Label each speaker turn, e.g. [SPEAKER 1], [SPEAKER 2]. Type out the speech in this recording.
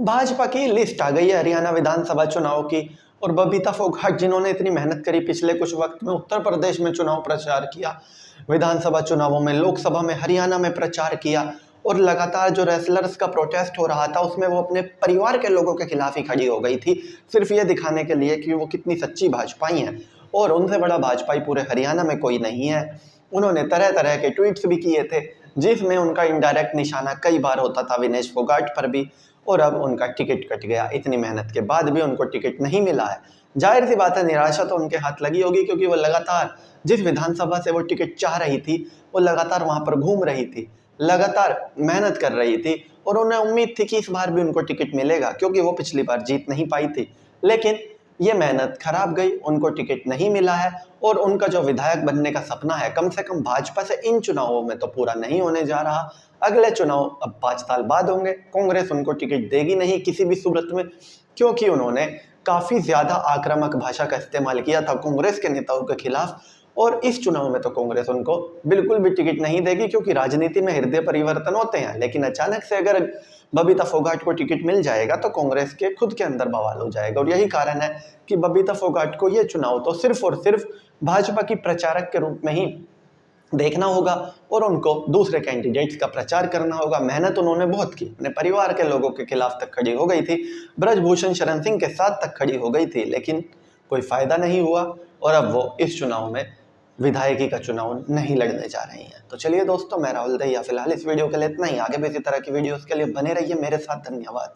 [SPEAKER 1] भाजपा की लिस्ट आ गई है हरियाणा विधानसभा चुनाव की। और बबीता फोगाट जिन्होंने इतनी मेहनत करी पिछले कुछ वक्त में उत्तर प्रदेश में चुनाव प्रचार किया, विधानसभा चुनावों में, लोकसभा में, हरियाणा में प्रचार किया और लगातार जो रेसलर्स का प्रोटेस्ट हो रहा था उसमें वो अपने परिवार के लोगों के खिलाफ ही खड़ी हो गई थी, सिर्फ ये दिखाने के लिए कि वो कितनी सच्ची भाजपाई हैं और उनसे बड़ा भाजपाई पूरे हरियाणा में कोई नहीं है। उन्होंने तरह तरह के ट्वीट्स भी किए थे जिसमें उनका इनडायरेक्ट निशाना कई बार होता था विनेश फोगाट पर भी। और अब उनका टिकट कट गया, इतनी मेहनत के बाद भी उनको टिकट नहीं मिला है। जाहिर सी बात है निराशा तो उनके हाथ लगी होगी, क्योंकि वो लगातार जिस विधानसभा से वो टिकट चाह रही थी वो लगातार वहां पर घूम रही थी, लगातार मेहनत कर रही थी और उन्हें उम्मीद थी कि इस बार भी उनको टिकट मिलेगा, क्योंकि वो पिछली बार जीत नहीं पाई थी। लेकिन ये मेहनत खराब गई, उनको टिकट नहीं मिला है और उनका जो विधायक बनने का सपना है कम से कम भाजपा से इन चुनावों में तो पूरा नहीं होने जा रहा। अगले चुनाव अब 5 साल बाद होंगे, कांग्रेस उनको टिकट देगी नहीं किसी भी सूरत में, क्योंकि उन्होंने काफी ज्यादा आक्रामक भाषा का इस्तेमाल किया था कांग्रेस के नेताओं के खिलाफ। और इस चुनाव में तो कांग्रेस उनको बिल्कुल भी टिकट नहीं देगी, क्योंकि राजनीति में हृदय परिवर्तन होते हैं। लेकिन अचानक से अगर बबीता फोगाट को टिकट मिल जाएगा तो कांग्रेस के खुद के अंदर बवाल हो जाएगा। और यही कारण है कि बबीता फोगाट को ये चुनाव तो सिर्फ और सिर्फ भाजपा की प्रचारक के रूप में ही देखना होगा और उनको दूसरे कैंडिडेट्स का प्रचार करना होगा। मेहनत उन्होंने बहुत की, अपने परिवार के लोगों के खिलाफ तक खड़ी हो गई थी, ब्रजभूषण शरण सिंह के साथ तक खड़ी हो गई थी, लेकिन कोई फायदा नहीं हुआ और अब वो इस चुनाव में विधायकी का चुनाव नहीं लड़ने जा रही हैं। तो चलिए दोस्तों, मैं राहुल दहिया फिलहाल इस वीडियो के लिए इतना ही। आगे भी इसी तरह की वीडियोस के लिए बने रहिए मेरे साथ। धन्यवाद।